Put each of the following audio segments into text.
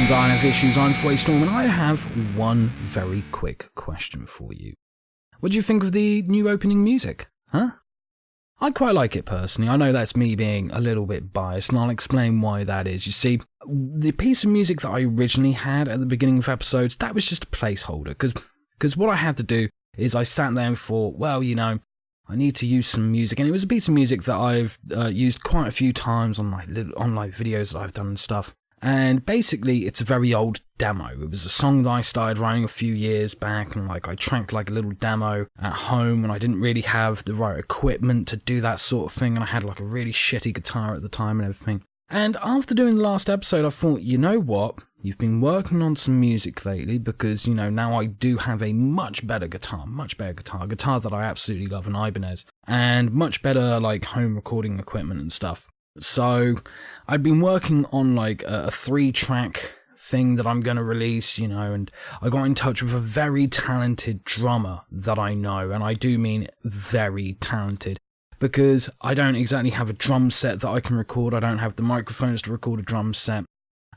from I Have Issues. I'm Storm, and I have one very quick question for you. What do you think of the new opening music? Huh? I quite like it personally. I know that's me being a little bit biased, and I'll explain why that is. You see, the piece of music that I originally had at the beginning of episodes, that was just a placeholder, because what I had to do is I sat there and thought, well, I need to use some music, and it was a piece of music that I've used quite a few times on my videos that I've done and stuff. And basically, it's a very old demo. It was a song that I started writing a few years back, and I tracked a little demo at home, and I didn't really have the right equipment to do that sort of thing, and I had a really shitty guitar at the time and everything. And after doing the last episode, I thought, you know what? You've been working on some music lately, because, now I do have a much better guitar, a guitar that I absolutely love, an Ibanez, and much better, home recording equipment and stuff. So, I'd been working on, a 3-track thing that I'm going to release, and I got in touch with a very talented drummer that I know, and I do mean very talented, because I don't exactly have a drum set that I can record. I don't have the microphones to record a drum set,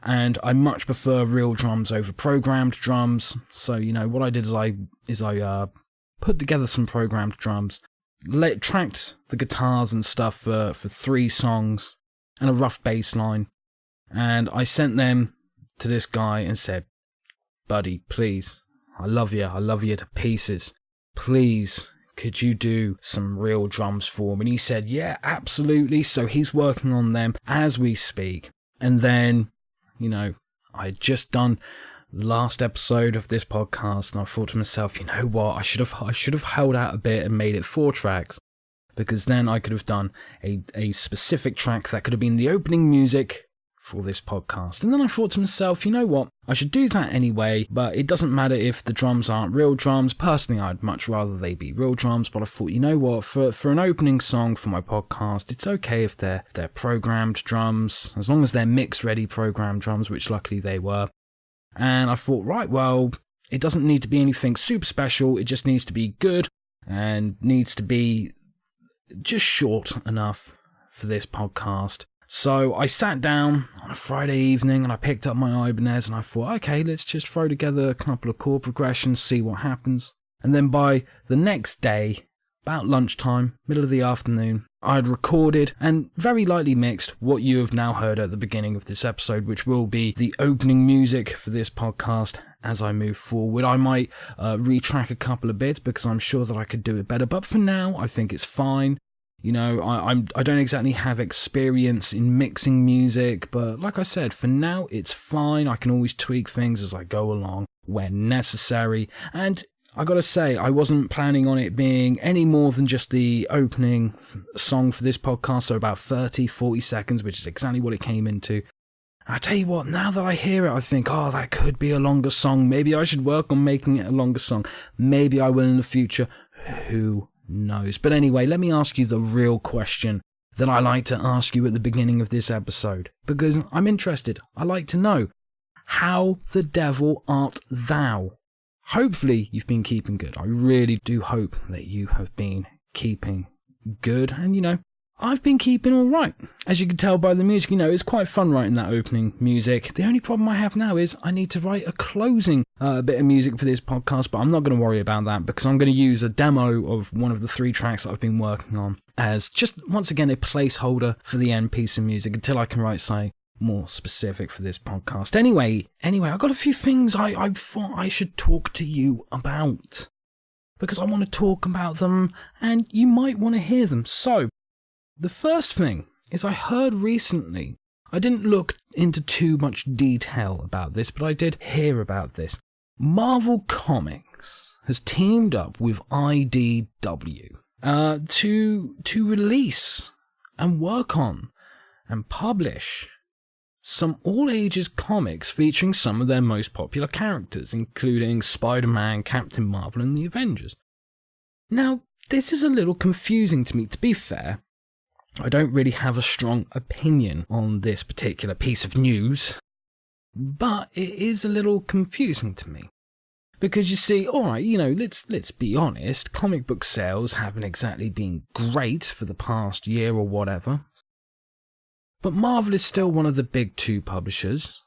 and I much prefer real drums over programmed drums. So, what I did is I put together some programmed drums, tracked the guitars and stuff for 3 songs and a rough bass line, and I sent them to this guy and said, buddy, please, I love you to pieces, please, could you do some real drums for me? And he said, yeah, absolutely. So he's working on them as we speak. And then, I had just done the last episode of this podcast, and I thought to myself, you know what, I should have held out a bit and made it 4 tracks, because then I could have done a specific track that could have been the opening music for this podcast. And then I thought to myself, you know what, I should do that anyway, but it doesn't matter if the drums aren't real drums. Personally, I'd much rather they be real drums, but I thought, you know what, for an opening song for my podcast, it's okay if they're programmed drums, as long as they're mix ready programmed drums, which luckily they were. And I thought, right, well, it doesn't need to be anything super special, it just needs to be good, and needs to be just short enough for this podcast. So I sat down on a Friday evening, and I picked up my Ibanez, and I thought, okay, let's just throw together a couple of chord progressions, see what happens. And then by the next day, about lunchtime, middle of the afternoon, I had recorded and very lightly mixed what you have now heard at the beginning of this episode, which will be the opening music for this podcast. As I move forward, I might retrack a couple of bits, because I'm sure that I could do it better, but for now, I think it's fine. I don't exactly have experience in mixing music, but like I said, for now, it's fine. I can always tweak things as I go along when necessary, and I gotta say, I wasn't planning on it being any more than just the opening song for this podcast, so about 30-40 seconds, which is exactly what it came into. I tell you what, now that I hear it, I think, oh, that could be a longer song. Maybe I should work on making it a longer song. Maybe I will in the future. Who knows? But anyway, let me ask you the real question that I like to ask you at the beginning of this episode, because I'm interested. I like to know, how the devil art thou? Hopefully you've been keeping good. I really do hope that you have been keeping good, and I've been keeping all right. As you can tell by the music, it's quite fun writing that opening music. The only problem I have now is I need to write a closing bit of music for this podcast, but I'm not going to worry about that, because I'm going to use a demo of one of the 3 tracks that I've been working on as just, once again, a placeholder for the end piece of music until I can write something more specific for this podcast. Anyway, I've got a few things I thought I should talk to you about, because I want to talk about them, and you might want to hear them. So, the first thing is, I heard recently, I didn't look into too much detail about this, but I did hear about this. Marvel Comics has teamed up with IDW to release and work on and publish some all-ages comics featuring some of their most popular characters, including Spider-Man, Captain Marvel, and the Avengers. Now, this is a little confusing to me, to be fair. I don't really have a strong opinion on this particular piece of news, but it is a little confusing to me. Because you see, alright, let's be honest, comic book sales haven't exactly been great for the past year or whatever. But Marvel is still one of the big 2 publishers.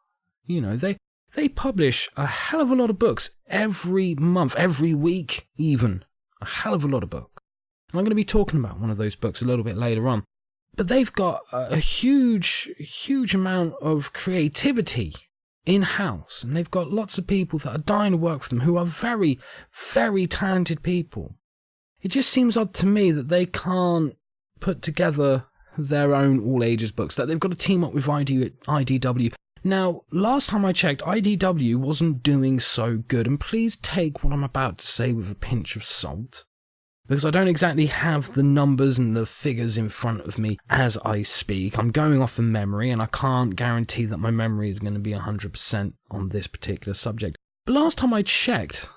they publish a hell of a lot of books every month, every week even. A hell of a lot of books. And I'm going to be talking about one of those books a little bit later on. But they've got a huge amount of creativity in-house. And they've got lots of people that are dying to work for them who are very, very talented people. It just seems odd to me that they can't put together their own all-ages books, that they've got to team up with IDW. Now, last time I checked, IDW wasn't doing so good, and please take what I'm about to say with a pinch of salt, because I don't exactly have the numbers and the figures in front of me as I speak. I'm going off of memory, and I can't guarantee that my memory is going to be 100% on this particular subject. But last time I checked,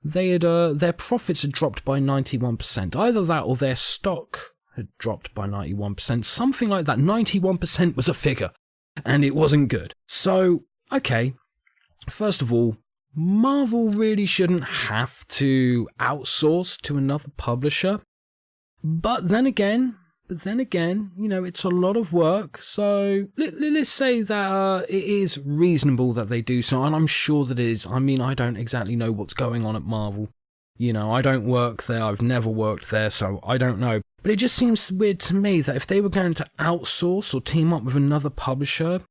they had their profits had dropped by 91%. Either that or their stock had dropped by 91%. Something like that. 91% was a figure, and it wasn't good. So, okay, first of all, Marvel really shouldn't have to outsource to another publisher. But then again, you know, it's a lot of work. So let's say that it is reasonable that they do so, and I'm sure that it is. I mean, I don't exactly know what's going on at Marvel. You know, I don't work there. I've never worked there, so I don't know. But it just seems weird to me that if they were going to outsource or team up with another publisher,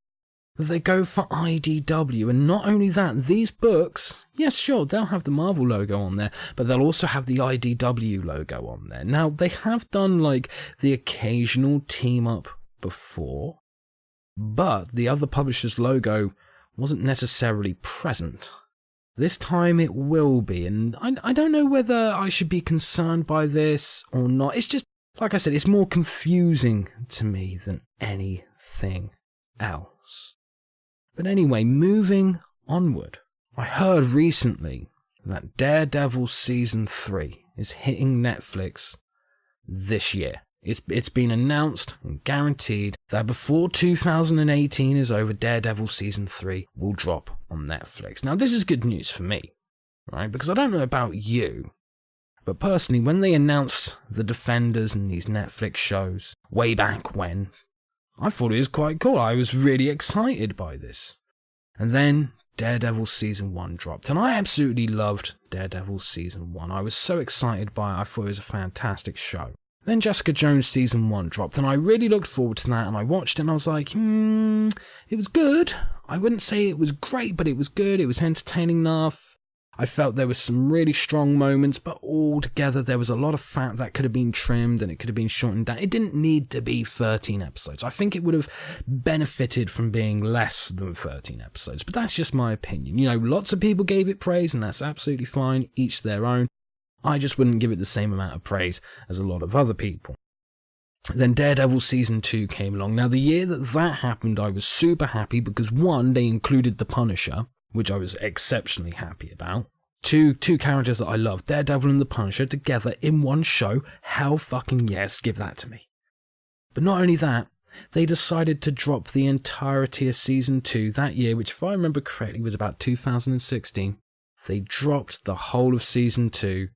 that they go for IDW. And not only that, these books, yes, sure, they'll have the Marvel logo on there, but they'll also have the IDW logo on there. Now, they have done, like, the occasional team-up before, but the other publisher's logo wasn't necessarily present. This time it will be, and I don't know whether I should be concerned by this or not. It's just, like I said, it's more confusing to me than anything else. But anyway, moving onward. I heard recently that Daredevil Season 3 is hitting Netflix this year. It's been announced and guaranteed that before 2018 is over, Daredevil Season 3 will drop on Netflix. Now, this is good news for me, right? Because I don't know about you, but personally, when they announced The Defenders and these Netflix shows way back when, I thought it was quite cool. I was really excited by this. And then Daredevil Season 1 dropped, and I absolutely loved Daredevil Season 1. I was so excited by it, I thought it was a fantastic show. Then Jessica Jones Season 1 dropped, and I really looked forward to that, and I watched it, and I was like, it was good. I wouldn't say it was great, but it was good. It was entertaining enough. I felt there was some really strong moments, but altogether there was a lot of fat that could have been trimmed, and it could have been shortened down. It didn't need to be 13 episodes. I think it would have benefited from being less than 13 episodes, but that's just my opinion. You know, lots of people gave it praise, and that's absolutely fine, each their own. I just wouldn't give it the same amount of praise as a lot of other people. Then Daredevil Season 2 came along. Now, the year that happened, I was super happy because, one, they included the Punisher, which I was exceptionally happy about. Two characters that I love, Daredevil and the Punisher, together in one show. Hell fucking yes, give that to me. But not only that, they decided to drop the entirety of Season 2 that year, which, if I remember correctly, was about 2016. They dropped the whole of Season 2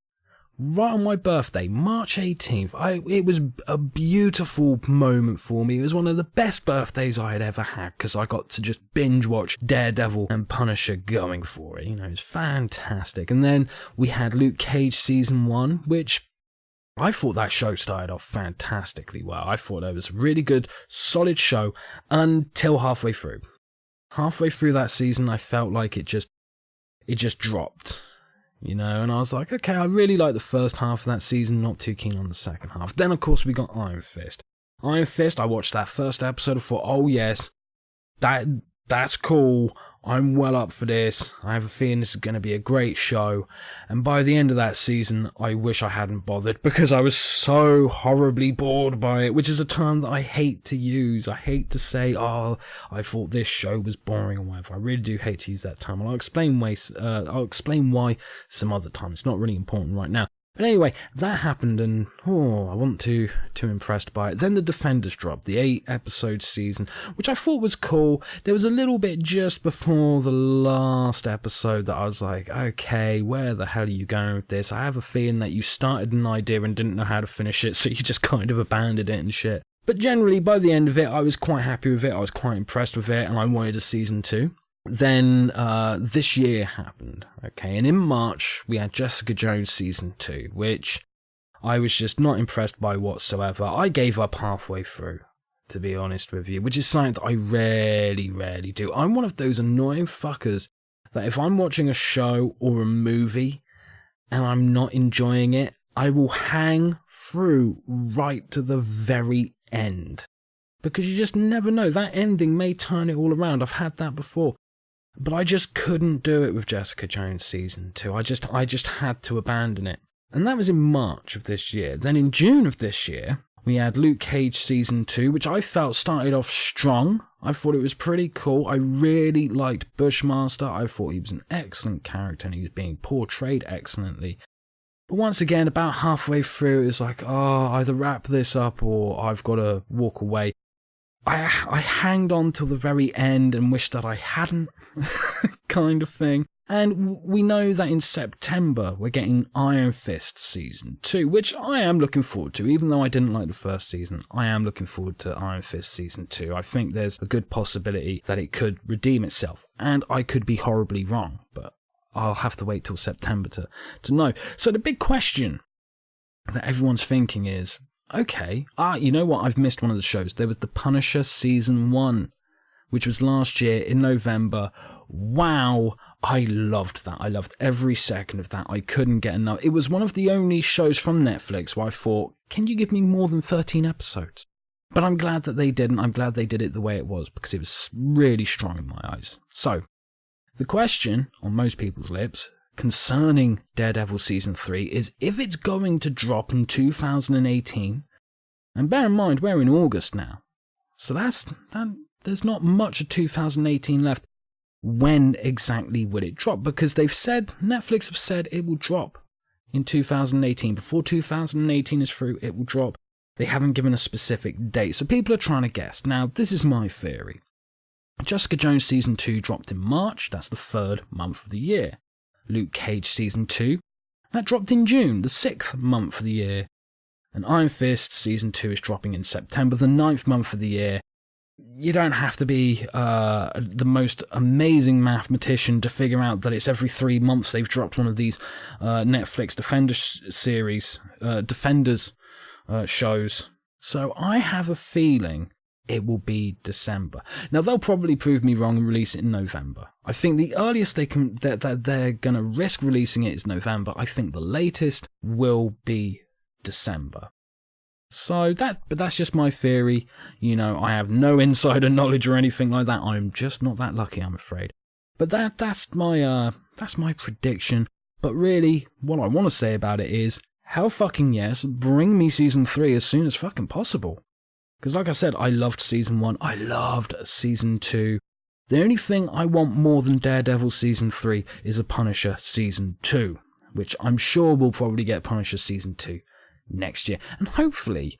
right on my birthday, March 18th. It was a beautiful moment for me. It was one of the best birthdays I had ever had because I got to just binge watch Daredevil and Punisher going for it. You know, it was fantastic. And then we had Luke Cage Season 1, which I thought that show started off fantastically well. I thought it was a really good, solid show until halfway through. Halfway through that season, I felt like it just dropped. You know, and I was like, okay, I really like the first half of that season, not too keen on the second half. Then, of course, we got Iron Fist. Iron Fist, I watched that first episode and thought, oh yes, that's cool. I'm well up for this. I have a feeling this is going to be a great show. And by the end of that season, I wish I hadn't bothered because I was so horribly bored by it, which is a term that I hate to use. I hate to say, oh, I thought this show was boring or whatever. I really do hate to use that term. And I'll explain why some other time. It's not really important right now. But anyway, that happened, and I wasn't too impressed by it. Then The Defenders dropped, the 8-episode season, which I thought was cool. There was a little bit just before the last episode that I was like, okay, where the hell are you going with this? I have a feeling that you started an idea and didn't know how to finish it, so you just kind of abandoned it and shit. But generally, by the end of it, I was quite happy with it. I was quite impressed with it, and I wanted a season 2. Then this year happened, okay, and in March we had Jessica Jones season 2, which I was just not impressed by whatsoever. I gave up halfway through, to be honest with you, which is something that I rarely do. I'm one of those annoying fuckers that if I'm watching a show or a movie and I'm not enjoying it, I will hang through right to the very end. Because you just never know, that ending may turn it all around. I've had that before. But I just couldn't do it with Jessica Jones season 2. I just had to abandon it. And that was in March of this year. Then in June of this year, we had Luke Cage season 2, which I felt started off strong. I thought it was pretty cool. I really liked Bushmaster. I thought he was an excellent character and he was being portrayed excellently. But once again, about halfway through, it was like, either wrap this up or I've got to walk away. I hanged on till the very end and wished that I hadn't, kind of thing. And we know that in September we're getting Iron Fist season 2, which I am looking forward to. Even though I didn't like the first season, I am looking forward to Iron Fist season 2. I think there's a good possibility that it could redeem itself. And I could be horribly wrong, but I'll have to wait till September to know. So the big question that everyone's thinking is, okay, you know what? I've missed one of the shows. There was The Punisher season 1, which was last year in November. Wow, I loved that. I loved every second of that. I couldn't get enough. It was one of the only shows from Netflix where I thought, can you give me more than 13 episodes? But I'm glad that they didn't. I'm glad they did it the way it was because it was really strong in my eyes. So, the question on most people's lips concerning Daredevil Season 3 is if it's going to drop in 2018, and bear in mind we're in August now, so there's not much of 2018 left. When exactly will it drop? Because Netflix have said it will drop in 2018. Before 2018 is through, it will drop. They haven't given a specific date, so people are trying to guess. Now, this is my theory. Jessica Jones Season 2 dropped in March, that's the 3rd month of the year. Luke Cage Season 2, that dropped in June, the 6th month of the year. And Iron Fist Season 2 is dropping in September, the 9th month of the year. You don't have to be the most amazing mathematician to figure out that it's every 3 months they've dropped one of these Netflix Defenders shows. So I have a feeling it will be December. Now, they'll probably prove me wrong and release it in November. I think the earliest that they're going to risk releasing it is November. I think the latest will be December. So that's just my theory. You know, I have no insider knowledge or anything like that. I'm just not that lucky, I'm afraid. But that's my prediction. But really, what I want to say about it is, hell fucking yes, bring me Season 3 as soon as fucking possible. Because like I said, I loved Season 1, I loved Season 2. The only thing I want more than Daredevil Season 3 is a Punisher Season 2, which I'm sure we'll probably get Punisher Season 2 next year. And hopefully,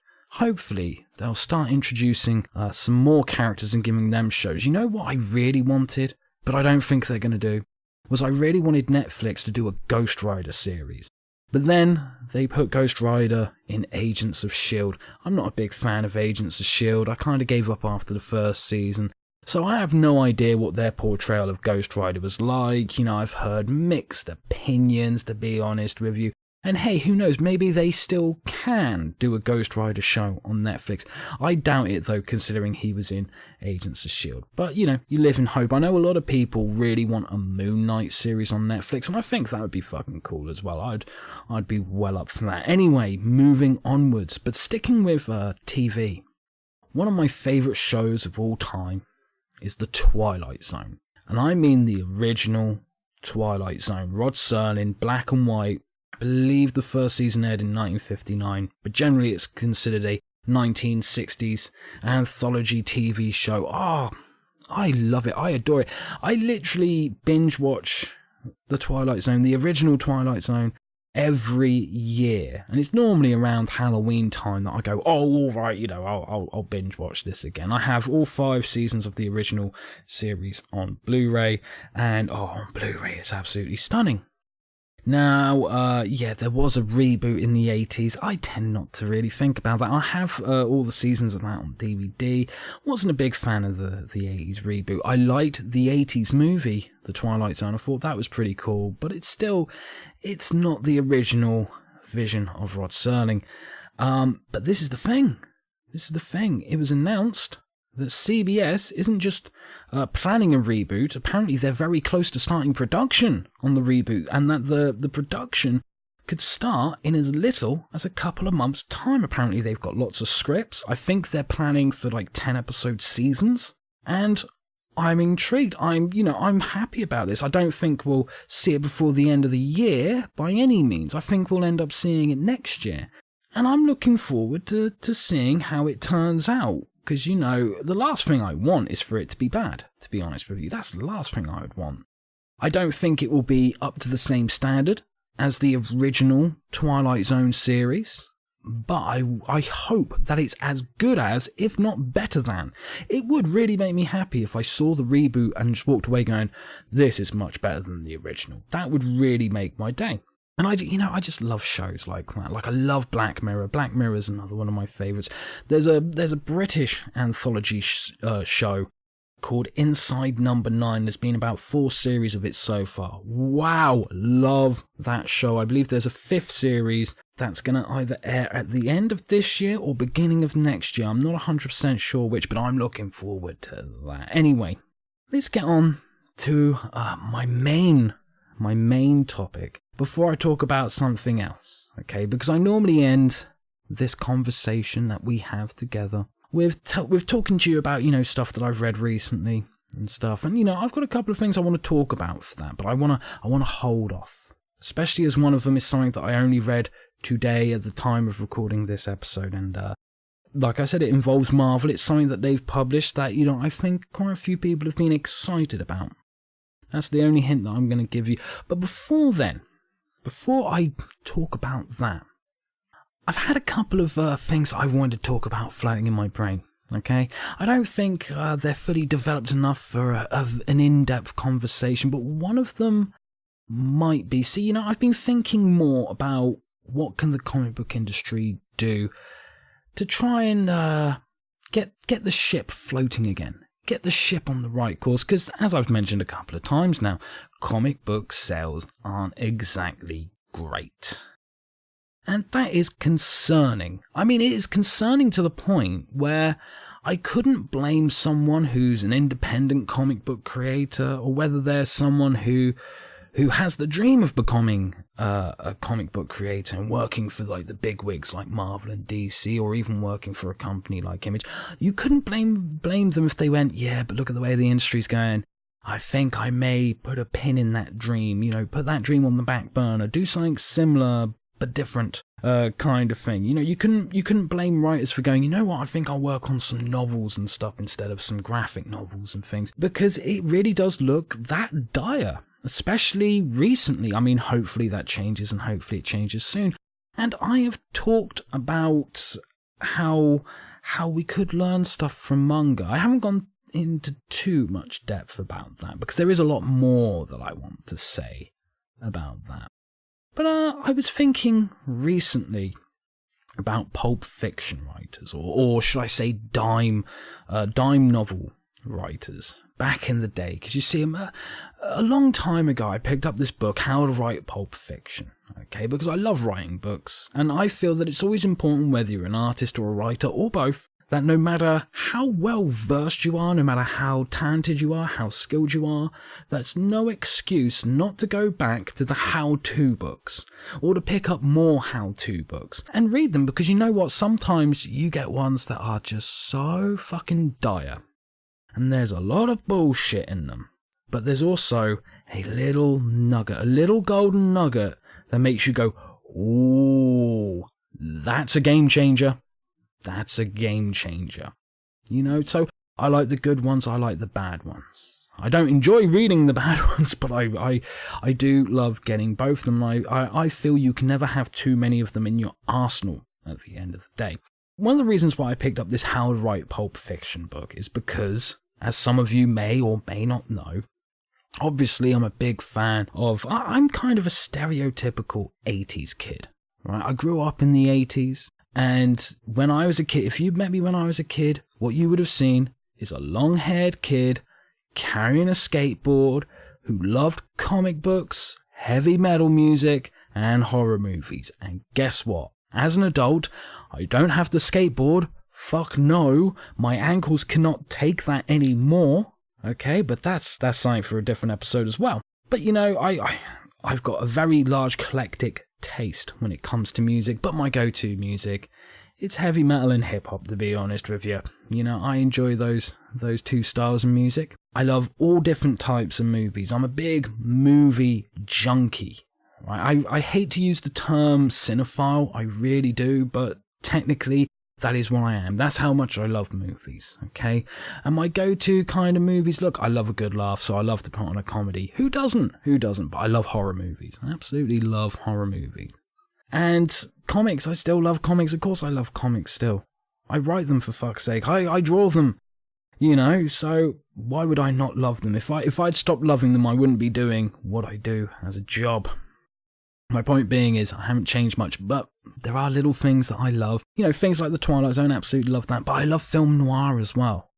they'll start introducing some more characters and giving them shows. You know what I really wanted, but I don't think they're going to do, was I really wanted Netflix to do a Ghost Rider series. But then they put Ghost Rider in Agents of S.H.I.E.L.D. I'm not a big fan of Agents of S.H.I.E.L.D. I kind of gave up after the first season. So I have no idea what their portrayal of Ghost Rider was like. You know, I've heard mixed opinions, to be honest with you. And hey, who knows, maybe they still can do a Ghost Rider show on Netflix. I doubt it though, considering he was in Agents of S.H.I.E.L.D. But, you know, you live in hope. I know a lot of people really want a Moon Knight series on Netflix, and I think that would be fucking cool as well. I'd be well up for that. Anyway, moving onwards, but sticking with TV. One of my favourite shows of all time is The Twilight Zone. And I mean the original Twilight Zone. Rod Serling, black and white. I believe the first season aired in 1959, but generally it's considered a 1960s anthology TV show. I love it. I adore it. I literally binge watch The Twilight Zone, the original Twilight Zone, every year. And it's normally around Halloween time that I go, all right, you know, I'll binge watch this again. I have all 5 seasons of the original series on Blu-ray, and on Blu-ray it's absolutely stunning. Now, yeah, there was a reboot in the 80s. I tend not to really think about that. I have all the seasons of that on DVD. Wasn't a big fan of the 80s reboot. I liked the 80s movie, The Twilight Zone. I thought that was pretty cool, but it's not the original vision of Rod Serling. But this is the thing. It was announced that CBS isn't just planning a reboot. Apparently they're very close to starting production on the reboot, and that the production could start in as little as a couple of months' time. Apparently they've got lots of scripts. I think they're planning for like 10-episode seasons, and I'm intrigued. I'm happy about this. I don't think we'll see it before the end of the year by any means. I think we'll end up seeing it next year. And I'm looking forward to seeing how it turns out. Because, the last thing I want is for it to be bad, to be honest with you. That's the last thing I would want. I don't think it will be up to the same standard as the original Twilight Zone series, but I hope that it's as good as, if not better than. It would really make me happy if I saw the reboot and just walked away going, this is much better than the original. That would really make my day. And I just love shows like that. Like, I love Black Mirror. Black Mirror is another one of my favourites. There's a British anthology show called Inside Number 9. There's been about 4 series of it so far. Wow, love that show. I believe there's a 5th series that's going to either air at the end of this year or beginning of next year. I'm not 100% sure which, but I'm looking forward to that. Anyway, let's get on to my main topic before I talk about something else, okay? Because I normally end this conversation that we have together with talking to you about, stuff that I've read recently and stuff. And, I've got a couple of things I want to talk about for that, but I want to hold off, especially as one of them is something that I only read today at the time of recording this episode. And like I said, it involves Marvel. It's something that they've published that, I think quite a few people have been excited about. That's the only hint that I'm going to give you. But before I talk about that, I've had a couple of things I wanted to talk about floating in my brain, okay? I don't think they're fully developed enough for an in-depth conversation, but one of them might be. See, I've been thinking more about what can the comic book industry do to try and get the ship floating again. Get the ship on the right course, because as I've mentioned a couple of times now, comic book sales aren't exactly great. And that is concerning. I mean, it is concerning to the point where I couldn't blame someone who's an independent comic book creator, or whether there's someone who has the dream of becoming a comic book creator and working for like the big wigs like Marvel and DC, or even working for a company like Image. You couldn't blame them if they went, yeah, but look at the way the industry's going. I think I may put a pin in that dream, put that dream on the back burner, do something similar but different kind of thing. You couldn't blame writers for going, I think I'll work on some novels and stuff instead of some graphic novels and things, because it really does look that dire. Especially recently. I mean, hopefully that changes, and hopefully it changes soon. And I have talked about how we could learn stuff from manga. I haven't gone into too much depth about that, because there is a lot more that I want to say about that. But I was thinking recently about Pulp Fiction writers, or should I say dime novel writers back in the day, because you see, a long time ago I picked up this book, How to Write Pulp Fiction, okay, because I love writing books, and I feel that it's always important, whether you're an artist or a writer or both, that no matter how well versed you are, no matter how talented you are, how skilled you are, that's no excuse not to go back to the how-to books, or to pick up more how-to books and read them, because you know what, sometimes you get ones that are just so fucking dire. And there's a lot of bullshit in them. But there's also a little nugget, a little golden nugget that makes you go, ooh, that's a game changer. That's a game changer. So I like the good ones, I like the bad ones. I don't enjoy reading the bad ones, but I do love getting both of them. I feel you can never have too many of them in your arsenal at the end of the day. One of the reasons why I picked up this How to Write Pulp Fiction book is because, as some of you may or may not know, Obviously, I'm a big fan of, I'm kind of a stereotypical 80s kid, right? I grew up in the 80s, and when I was a kid, if you met me when I was a kid, what you would have seen is a long-haired kid carrying a skateboard who loved comic books, heavy metal music, and horror movies. And guess what? As an adult, I don't have the skateboard. Fuck no, my ankles cannot take that anymore. Okay, but that's something for a different episode as well. But you know, I've got a very large eclectic taste when it comes to music, but my go-to music, it's heavy metal and hip-hop, to be honest with you. You know, I enjoy those two styles of music. I love all different types of movies. I'm a big movie junkie. Right? I hate to use the term cinephile, I really do, but technically, that is what I am. That's how much I love movies, okay? And my go-to kind of movies, look, I love a good laugh, so I love to put on a comedy. Who doesn't? Who doesn't? But I love horror movies. I absolutely love horror movies. And comics, I still love comics. Of course I love comics still. I write them, for fuck's sake. I draw them, you know, so why would I not love them? If I'd stopped loving them, I wouldn't be doing what I do as a job. My point being is I haven't changed much, but there are little things that I love. You know, things like The Twilight Zone, absolutely love that. But I love film noir as well.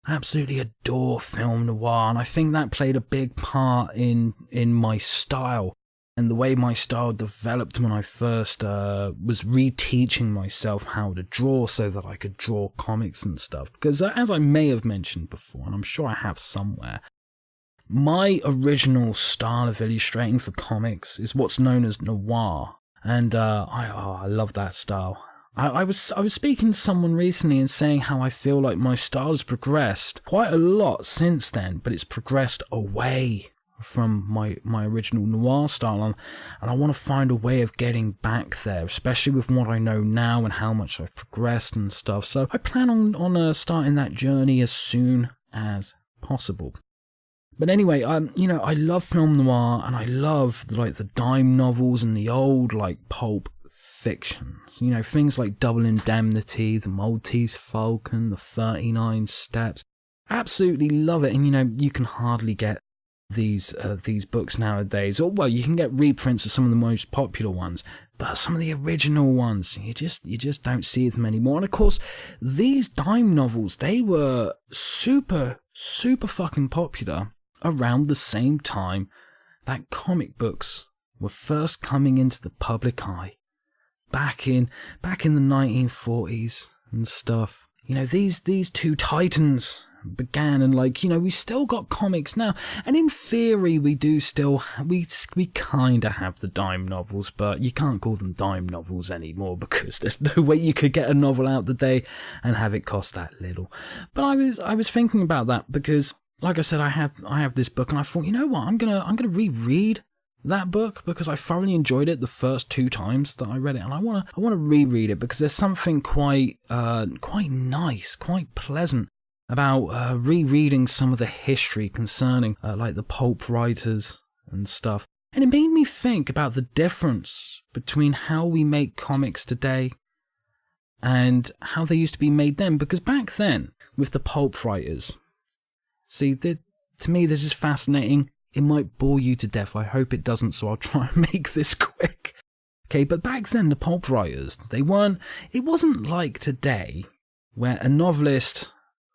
I absolutely adore film noir, and I think that played a big part in my style and the way my style developed when I first was reteaching myself how to draw so that I could draw comics and stuff. Because as I may have mentioned before, and I'm sure I have somewhere, my original style of illustrating for comics is what's known as noir, and I love that style. I was speaking to someone recently and saying how I feel like my style has progressed quite a lot since then, but it's progressed away from my original noir style, and I want to find a way of getting back there, especially with what I know now and how much I've progressed and stuff. So I plan on starting that journey as soon as possible. But anyway, you know, I love film noir, and I love like the dime novels and the old like pulp fictions. You know, things like Double Indemnity, The Maltese Falcon, The 39 Steps. Absolutely love it, and you know, you can hardly get these books nowadays. Or well, you can get reprints of some of the most popular ones, but some of the original ones, you just don't see them anymore. And of course, these dime novels, they were super fucking popular around the same time that comic books were first coming into the public eye, back in the 1940s and stuff. You know, these two titans began, and like, you know, we still got comics now, and in theory we kind of have the dime novels, but you can't call them dime novels anymore because there's no way you could get a novel out today and have it cost that little. But I was thinking about that because, like I said, I have this book, and I thought, you know what, I'm gonna reread that book because I thoroughly enjoyed it the first 2 times that I read it, and I want to reread it because there's something quite nice, quite pleasant about rereading some of the history concerning like the pulp writers and stuff. And it made me think about the difference between how we make comics today and how they used to be made then. Because back then, with the pulp writers, see, to me this is fascinating. It might bore you to death. I hope it doesn't, so I'll try and make this quick. Okay, but back then, the pulp writers, it wasn't like today, where a novelist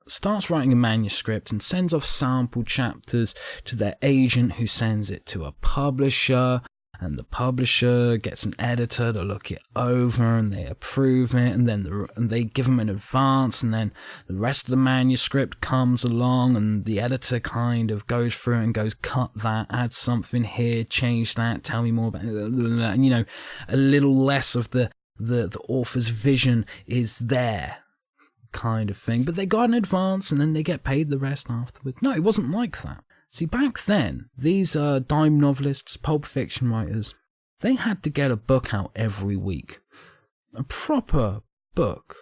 starts writing a manuscript and sends off sample chapters to their agent, who sends it to a publisher, and the publisher gets an editor to look it over, and they approve it, and then they give them an advance, and then the rest of the manuscript comes along, and the editor kind of goes through it and goes, cut that, add something here, change that, tell me more about it, and you know, a little less of the author's vision is there, kind of thing. But they got an advance, and then they get paid the rest afterwards. No, it wasn't like that. See, back then, these dime novelists, pulp fiction writers, they had to get a book out every week. A proper book,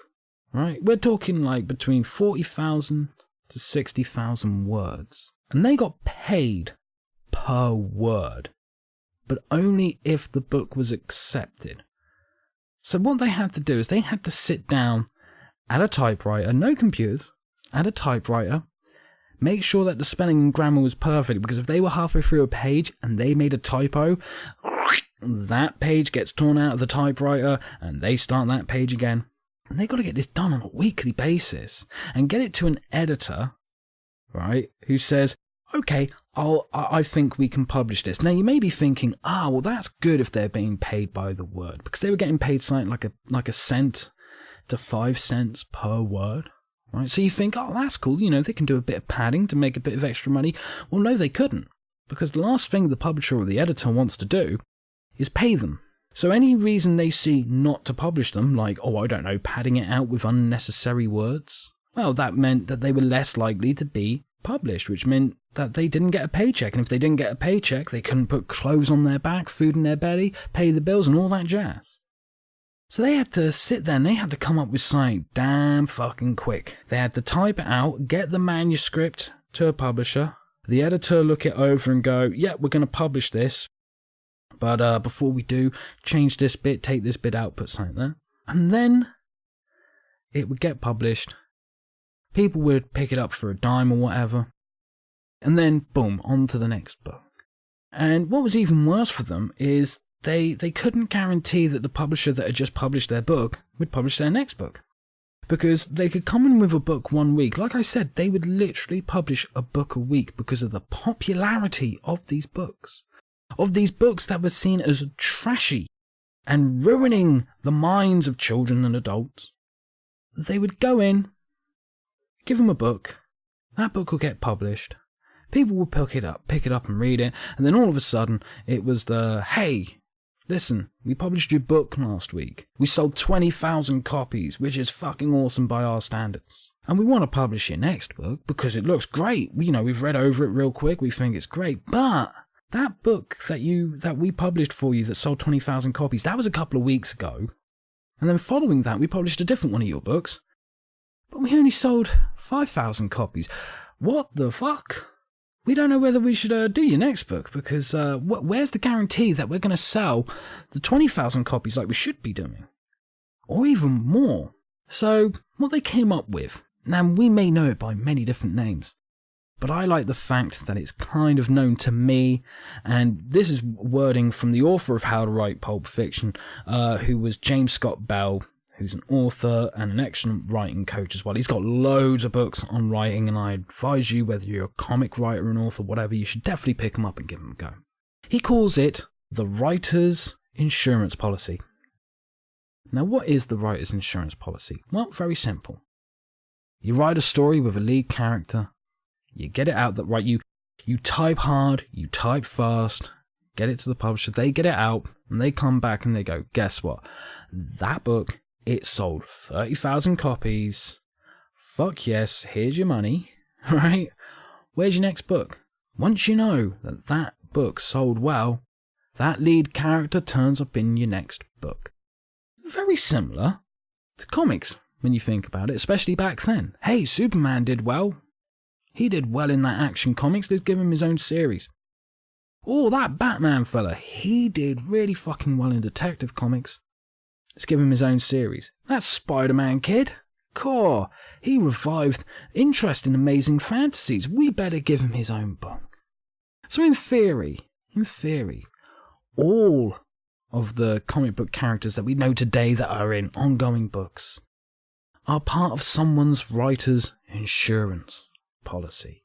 right? We're talking like between 40,000 to 60,000 words. And they got paid per word, but only if the book was accepted. So what they had to do is they had to sit down at a typewriter, no computers, at a typewriter, Make sure that the spelling and grammar was perfect, because if they were halfway through a page and they made a typo, that page gets torn out of the typewriter and they start that page again. And they got to get this done on a weekly basis and get it to an editor, right, who says, okay, I think we can publish this. Now, you may be thinking, well, that's good if they're being paid by the word, because they were getting paid something like a cent to 5 cents per word. Right, so you think, that's cool, they can do a bit of padding to make a bit of extra money. Well, no, they couldn't, because the last thing the publisher or the editor wants to do is pay them. So any reason they see not to publish them, like, I don't know, padding it out with unnecessary words, well, that meant that they were less likely to be published, which meant that they didn't get a paycheck. And if they didn't get a paycheck, they couldn't put clothes on their back, food in their belly, pay the bills and all that jazz. So they had to sit there and they had to come up with something damn fucking quick. They had to type it out, get the manuscript to a publisher, the editor look it over and go, yeah, we're going to publish this, but before we do, change this bit, take this bit out, put something there. And then it would get published. People would pick it up for a dime or whatever. And then, boom, on to the next book. And what was even worse for them is they couldn't guarantee that the publisher that had just published their book would publish their next book. Because they could come in with a book one week. Like I said, they would literally publish a book a week because of the popularity of these books. Of these books that were seen as trashy and ruining the minds of children and adults. They would go in, give them a book, that book will get published, people will pick it up and read it, and then all of a sudden it was hey, listen, we published your book last week. We sold 20,000 copies, which is fucking awesome by our standards. And we want to publish your next book because it looks great. We've read over it real quick, we think it's great, but that book that we published for you that sold 20,000 copies, that was a couple of weeks ago. And then following that, we published a different one of your books, but we only sold 5,000 copies. What the fuck? We don't know whether we should do your next book, because where's the guarantee that we're going to sell the 20,000 copies like we should be doing? Or even more. So, what they came up with, now we may know it by many different names, but I like the fact that it's kind of known to me, and this is wording from the author of How to Write Pulp Fiction, who was James Scott Bell, who's an author and an excellent writing coach as well. He's got loads of books on writing, and I advise you, whether you're a comic writer, an author, whatever, you should definitely pick him up and give him a go. He calls it the writer's insurance policy. Now, what is the writer's insurance policy? Well, very simple. You write a story with a lead character, you get it out right, you type hard, you type fast, get it to the publisher, they get it out, and they come back and they go, guess what? That book, it sold 30,000 copies. Fuck yes, here's your money, right? Where's your next book? Once you know that book sold well, that lead character turns up in your next book. Very similar to comics when you think about it, especially back then. Hey, Superman did well. He did well in that Action Comics. Let's give him his own series. Oh, that Batman fella, he did really fucking well in Detective Comics. Let's give him his own series. That Spider-Man kid, core, he revived interest in Amazing Fantasies. We better give him his own book. So in theory, all of the comic book characters that we know today that are in ongoing books are part of someone's writer's insurance policy.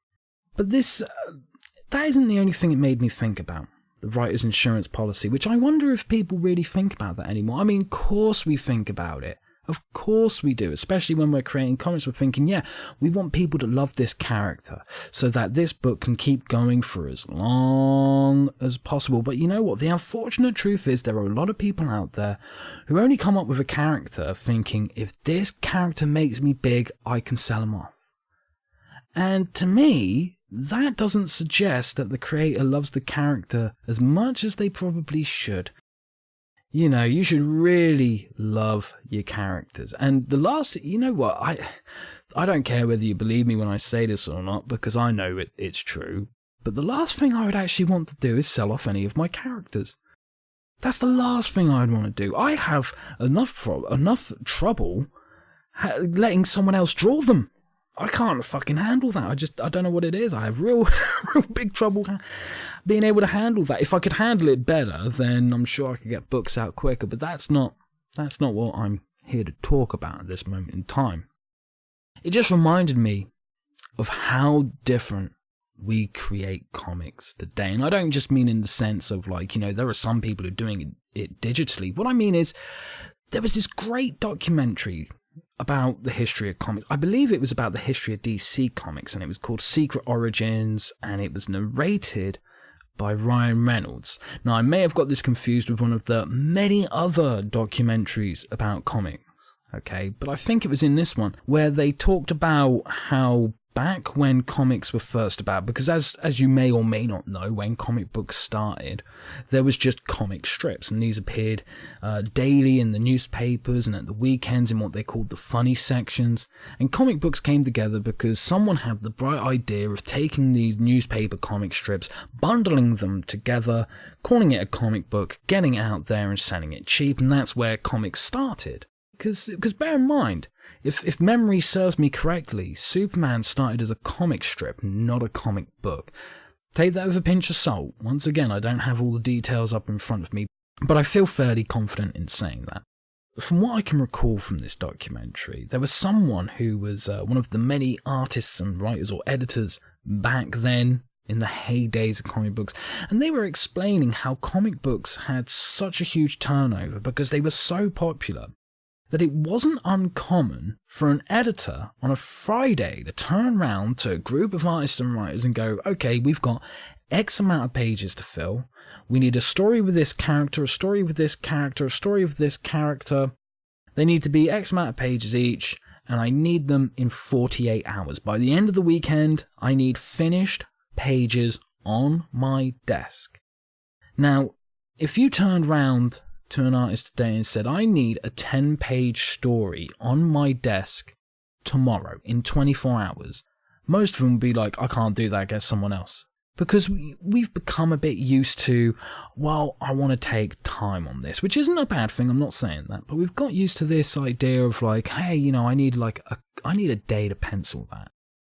But that isn't the only thing it made me think about, the writer's insurance policy, which I wonder if people really think about that anymore. I mean, of course we think about it. Of course we do, especially when we're creating comics. We're thinking, yeah, we want people to love this character so that this book can keep going for as long as possible. But you know what? The unfortunate truth is there are a lot of people out there who only come up with a character thinking, if this character makes me big, I can sell him off. And to me, that doesn't suggest that the creator loves the character as much as they probably should. You know, you should really love your characters. And the last, you know what, I don't care whether you believe me when I say this or not, because I know it's true. But the last thing I would actually want to do is sell off any of my characters. That's the last thing I'd want to do. I have enough trouble letting someone else draw them. I can't fucking handle that. I don't know what it is. I have real big trouble being able to handle that. If I could handle it better, then I'm sure I could get books out quicker. But that's not what I'm here to talk about at this moment in time. It just reminded me of how different we create comics today. And I don't just mean in the sense of like, there are some people who are doing it digitally. What I mean is there was this great documentary about the history of comics. I believe it was about the history of DC Comics, and it was called Secret Origins, and it was narrated by Ryan Reynolds. Now, I may have got this confused with one of the many other documentaries about comics, okay? But I think it was in this one where they talked about how back when comics were first about, because as you may or may not know, when comic books started, there was just comic strips, and these appeared daily in the newspapers and at the weekends in what they called the funny sections. And comic books came together because someone had the bright idea of taking these newspaper comic strips, bundling them together, calling it a comic book, getting it out there and selling it cheap, and that's where comics started. Because bear in mind, if memory serves me correctly, Superman started as a comic strip, not a comic book. Take that with a pinch of salt. Once again, I don't have all the details up in front of me, but I feel fairly confident in saying that. From what I can recall from this documentary, there was someone who was one of the many artists and writers or editors back then, in the heydays of comic books, and they were explaining how comic books had such a huge turnover because they were so popular that it wasn't uncommon for an editor on a Friday to turn around to a group of artists and writers and go, okay, we've got X amount of pages to fill. We need a story with this character, a story with this character, a story with this character. They need to be X amount of pages each, and I need them in 48 hours. By the end of the weekend, I need finished pages on my desk. Now, if you turned round to an artist today and said, I need a 10-page story on my desk tomorrow in 24 hours, most of them would be like, I can't do that, get someone else. Because we've become a bit used to, well, I want to take time on this, which isn't a bad thing, I'm not saying that, but we've got used to this idea of like, hey, I need a day to pencil that.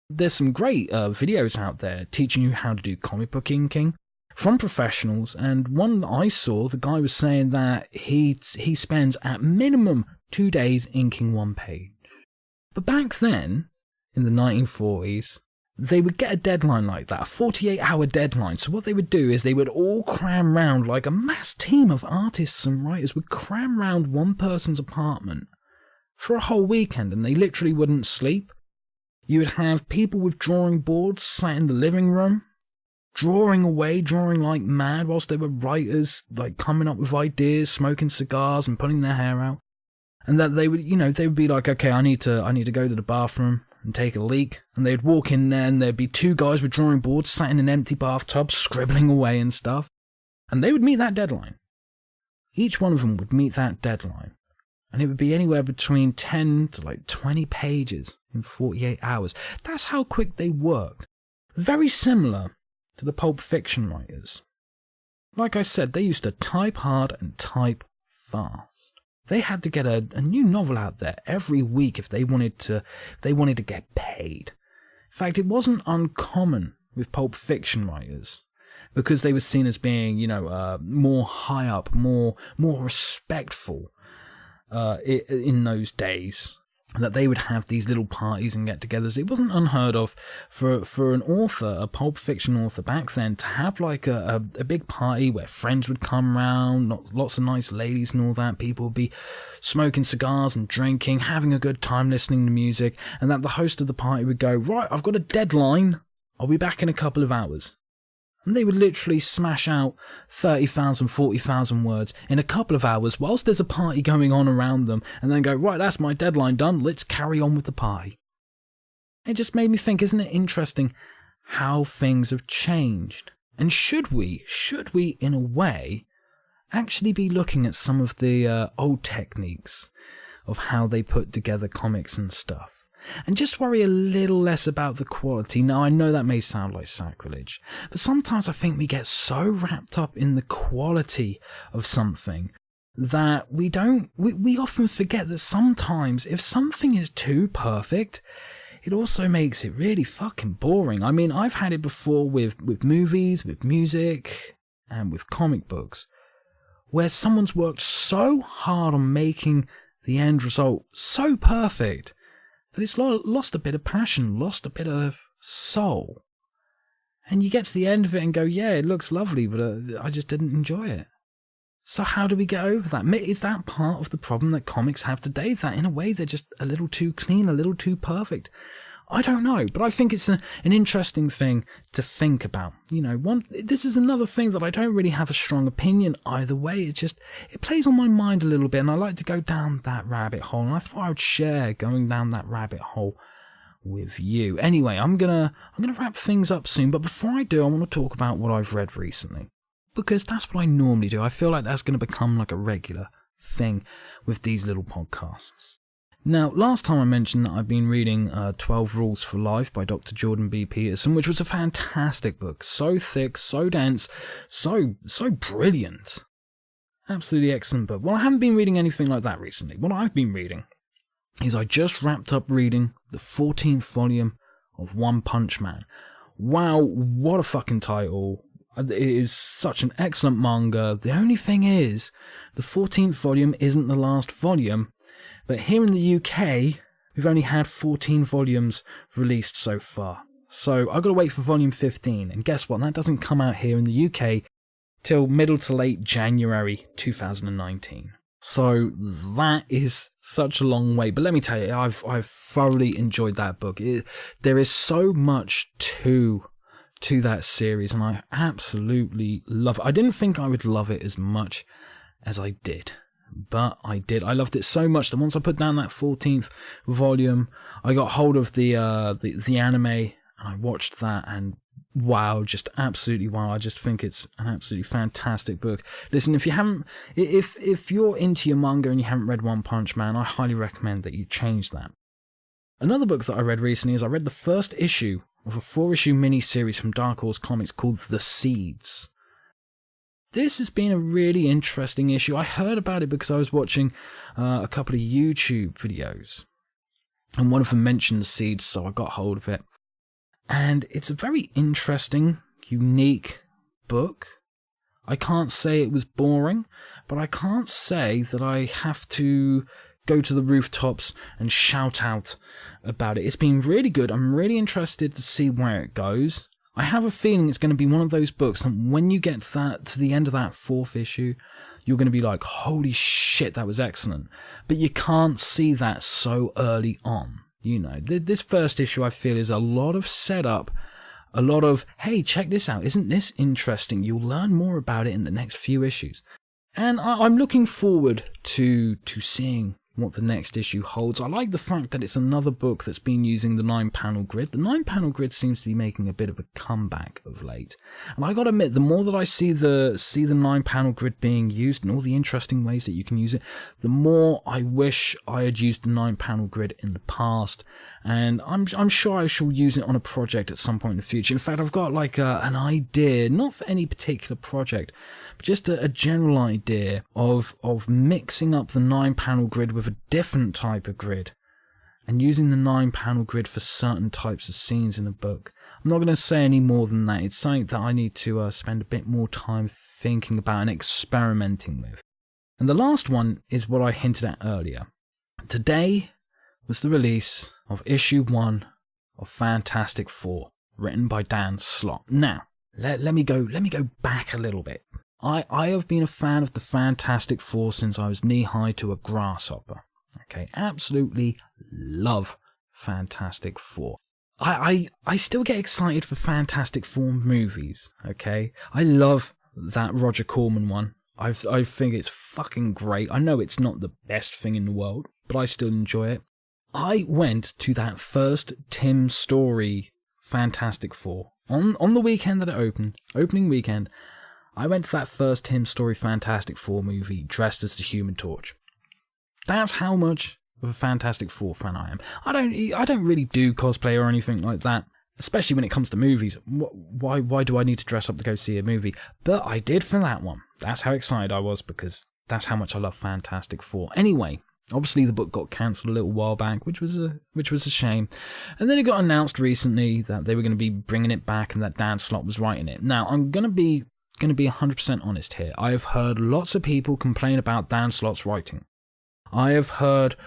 There's some great videos out there teaching you how to do comic book inking from professionals, and one that I saw, the guy was saying that he spends at minimum 2 days inking one page. But back then, in the 1940s, they would get a deadline like that, a 48-hour deadline. So what they would do is they would all cram round, like a mass team of artists and writers would cram round one person's apartment for a whole weekend, and they literally wouldn't sleep. You would have people with drawing boards sat in the living room, drawing like mad whilst they were writers, like coming up with ideas, smoking cigars and pulling their hair out. And that they would, they would be like, okay, I need to go to the bathroom and take a leak. And they'd walk in there and there'd be two guys with drawing boards sat in an empty bathtub, scribbling away and stuff. And they would meet that deadline. Each one of them would meet that deadline. And it would be anywhere between 10 to 20 pages in 48 hours. That's how quick they worked. Very similar to the Pulp Fiction writers. Like I said, they used to type hard and type fast. They had to get a new novel out there every week if they wanted to get paid. In fact, it wasn't uncommon with Pulp Fiction writers because they were seen as being, more high up, more respectful in those days, that they would have these little parties and get-togethers. It wasn't unheard of for an author, a Pulp Fiction author back then, to have like a big party where friends would come round, lots of nice ladies and all that. People would be smoking cigars and drinking, having a good time listening to music, and that the host of the party would go, right, I've got a deadline, I'll be back in a couple of hours. And they would literally smash out 30,000, 40,000 words in a couple of hours whilst there's a party going on around them, and then go, right, that's my deadline done, let's carry on with the party. It just made me think, isn't it interesting how things have changed? And should we, in a way, actually be looking at some of the old techniques of how they put together comics and stuff? And just worry a little less about the quality. Now, I know that may sound like sacrilege, but sometimes I think we get so wrapped up in the quality of something that we often forget that sometimes if something is too perfect, it also makes it really fucking boring. I mean, I've had it before with movies, with music, and with comic books, where someone's worked so hard on making the end result so perfect that it's lost a bit of passion, lost a bit of soul. And you get to the end of it and go, yeah, it looks lovely, but I just didn't enjoy it. So how do we get over that? Is that part of the problem that comics have today? That in a way they're just a little too clean, a little too perfect? I don't know, but I think it's an interesting thing to think about. You know, this is another thing that I don't really have a strong opinion either way. It plays on my mind a little bit, and I like to go down that rabbit hole, and I thought I would share going down that rabbit hole with you. Anyway, I'm gonna wrap things up soon, but before I do, I want to talk about what I've read recently, because that's what I normally do. I feel like that's going to become like a regular thing with these little podcasts. Now, last time I mentioned that I've been reading 12 Rules for Life by Dr. Jordan B. Peterson, which was a fantastic book. So thick, so dense, so brilliant. Absolutely excellent book. Well, I haven't been reading anything like that recently. What I've been reading is I just wrapped up reading the 14th volume of One Punch Man. Wow, what a fucking title. It is such an excellent manga. The only thing is, the 14th volume isn't the last volume. But here in the UK, we've only had 14 volumes released so far. So I've got to wait for volume 15. And guess what? That doesn't come out here in the UK till middle to late January 2019. So that is such a long wait. But let me tell you, I've thoroughly enjoyed that book. There is so much to that series, and I absolutely love it. I didn't think I would love it as much as I did. But I did. I loved it so much that once I put down that 14th volume, I got hold of the anime, and I watched that, and wow, just absolutely wow. I just think it's an absolutely fantastic book. Listen, if you're into your manga and you haven't read One Punch Man, I highly recommend that you change that. Another book that I read recently is I read the first issue of a 4-issue mini-series from Dark Horse Comics called The Seeds. This has been a really interesting issue. I heard about it because I was watching a couple of YouTube videos, and one of them mentioned The Seeds, so I got hold of it. And it's a very interesting, unique book. I can't say it was boring, but I can't say that I have to go to the rooftops and shout out about it. It's been really good. I'm really interested to see where it goes. I have a feeling it's going to be one of those books that when you get to the end of that 4th issue, you're going to be like, holy shit, that was excellent. But you can't see that so early on. You know, this first issue, I feel, is a lot of setup, a lot of, hey, check this out. Isn't this interesting? You'll learn more about it in the next few issues. And I'm looking forward to seeing what the next issue holds. I like the fact that it's another book that's been using the 9-panel grid. The 9-panel grid seems to be making a bit of a comeback of late. And I gotta admit, the more that I see the 9-panel grid being used and all the interesting ways that you can use it, the more I wish I had used the 9-panel grid in the past. And I'm sure I shall use it on a project at some point in the future. In fact, I've got like an idea, not for any particular project, but just a general idea of mixing up the 9-panel grid with a different type of grid and using the 9-panel grid for certain types of scenes in a book. I'm not going to say any more than that. It's something that I need to spend a bit more time thinking about and experimenting with. And the last one is what I hinted at earlier. Today was the release of issue 1 of Fantastic Four, written by Dan Slott. Now, let me go back a little bit. I have been a fan of the Fantastic Four since I was knee-high to a grasshopper. Okay, absolutely love Fantastic Four. I still get excited for Fantastic Four movies, okay? I love that Roger Corman one. I think it's fucking great. I know it's not the best thing in the world, but I still enjoy it. I went to that first Tim Story Fantastic Four on the weekend that it opened, opening weekend. I went to that first Tim Story Fantastic Four movie dressed as the Human Torch. That's how much of a Fantastic Four fan I am. I don't really do cosplay or anything like that, especially when it comes to movies. Why do I need to dress up to go see a movie? But I did for that one. That's how excited I was, because that's how much I love Fantastic Four. Anyway, Obviously, the book got cancelled a little while back, which was a shame. And then it got announced recently that they were going to be bringing it back and that Dan Slott was writing it. Now, I'm going to be 100% honest here. I have heard lots of people complain about Dan Slott's writing. I have heard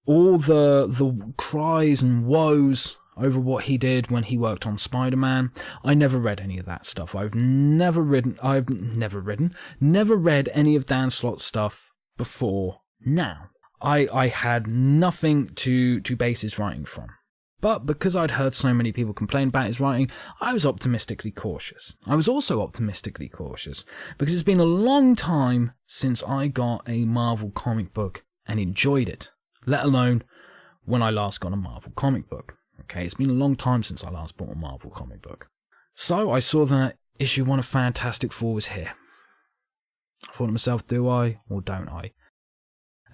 all the cries and woes over what he did when he worked on Spider-Man. I never read any of that stuff. I've never read any of Dan Slott's stuff before now. I had nothing to base his writing from. But because I'd heard so many people complain about his writing, I was optimistically cautious. I was also optimistically cautious because it's been a long time since I got a Marvel comic book and enjoyed it, let alone when I last got a Marvel comic book. Okay, it's been a long time since I last bought a Marvel comic book. So I saw that issue 1 of Fantastic Four was here. I thought to myself, do I or don't I?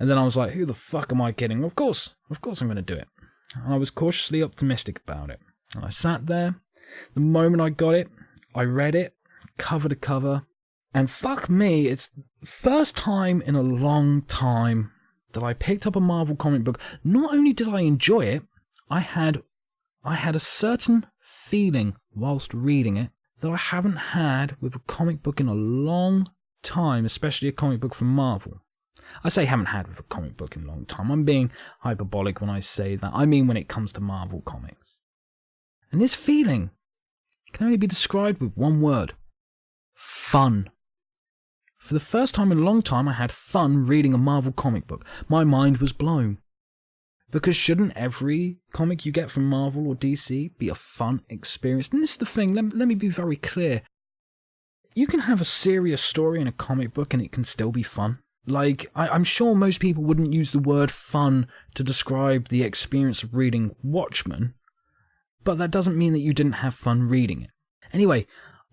And then I was like, who the fuck am I kidding? Of course I'm going to do it. And I was cautiously optimistic about it. And I sat there. The moment I got it, I read it, cover to cover. And fuck me, it's the first time in a long time that I picked up a Marvel comic book. Not only did I enjoy it, I had a certain feeling whilst reading it that I haven't had with a comic book in a long time, especially a comic book from Marvel. I say haven't had with a comic book in a long time. I'm being hyperbolic when I say that. I mean when it comes to Marvel comics. And this feeling can only be described with one word. Fun. For the first time in a long time, I had fun reading a Marvel comic book. My mind was blown. Because shouldn't every comic you get from Marvel or DC be a fun experience? And this is the thing, let me be very clear. You can have a serious story in a comic book and it can still be fun. Like, I'm sure most people wouldn't use the word fun to describe the experience of reading Watchmen, but that doesn't mean that you didn't have fun reading it. Anyway,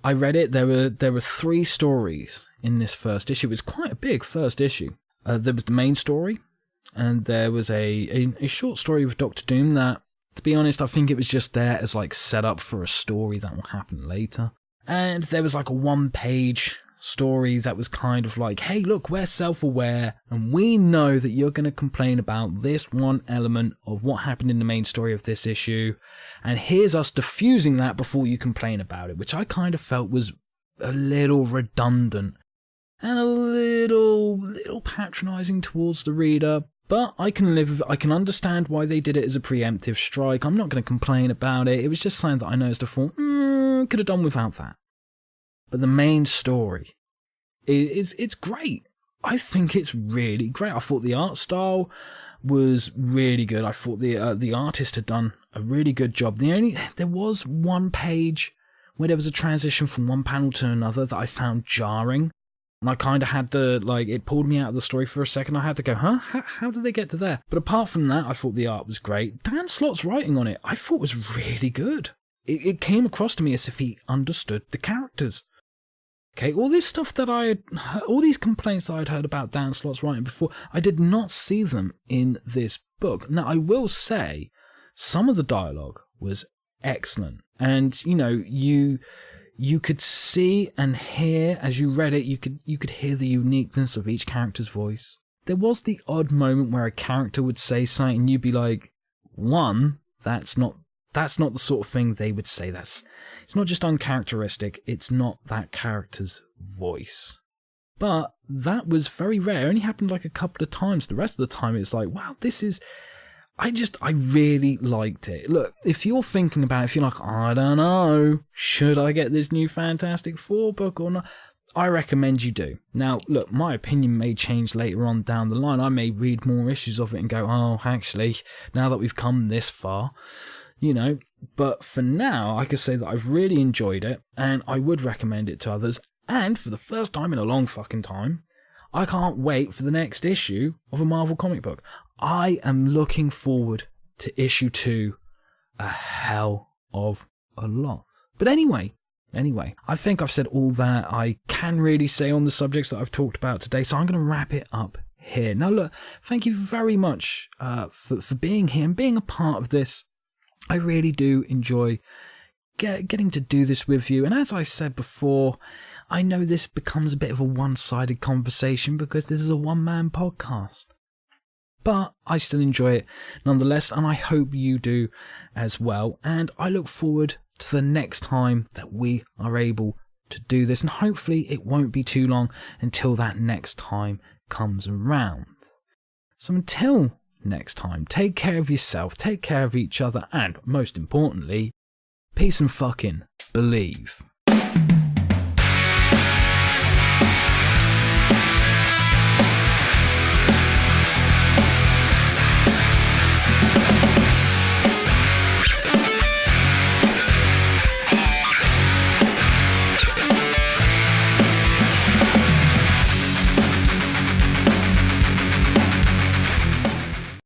I read it. There were 3 stories in this first issue. It was quite a big first issue. There was the main story, and there was a short story with Doctor Doom that, to be honest, I think it was just there as like set up for a story that will happen later. And there was like a 1-page story that was kind of like, hey, look, we're self-aware and we know that you're going to complain about this one element of what happened in the main story of this issue, and here's us diffusing that before you complain about it, which I kind of felt was a little redundant and a little patronizing towards the reader. But I can understand why they did it as a preemptive strike. I'm not going to complain about it. It was just something that I noticed and thought, could have done without that. But the main story it's great. I think it's really great. I thought the art style was really good. I thought the artist had done a really good job. There was 1 page where there was a transition from one panel to another that I found jarring. And I kind of had to, it pulled me out of the story for a second. I had to go, how did they get to there? But apart from that, I thought the art was great. Dan Slott's writing on it, I thought was really good. It came across to me as if he understood the characters. Okay, all these complaints that I'd heard about Dan Slott's writing before, I did not see them in this book. Now, I will say, some of the dialogue was excellent. And, you could see and hear, as you read it, you could hear the uniqueness of each character's voice. There was the odd moment where a character would say something and you'd be like, that's not the sort of thing they would say. It's not just uncharacteristic, it's not that character's voice. But that was very rare. It only happened like a couple of times. The rest of the time it's like, wow, I really liked it. Look, if you're thinking about it, if you're like, I don't know, should I get this new Fantastic Four book or not? I recommend you do. Now, look, my opinion may change later on down the line. I may read more issues of it and go, oh, actually, now that we've come this far, but for now, I can say that I've really enjoyed it and I would recommend it to others. And for the first time in a long fucking time, I can't wait for the next issue of a Marvel comic book. I am looking forward to issue 2 a hell of a lot. But anyway, I think I've said all that I can really say on the subjects that I've talked about today, so I'm going to wrap it up here. Now look, thank you very much for being here and being a part of this. I really do enjoy getting to do this with you. And as I said before, I know this becomes a bit of a one-sided conversation because this is a one-man podcast. but I still enjoy it nonetheless, and I hope you do as well. And I look forward to the next time that we are able to do this, and hopefully it won't be too long until that next time comes around. So until next time, take care of yourself, take care of each other, and most importantly, peace and fucking believe.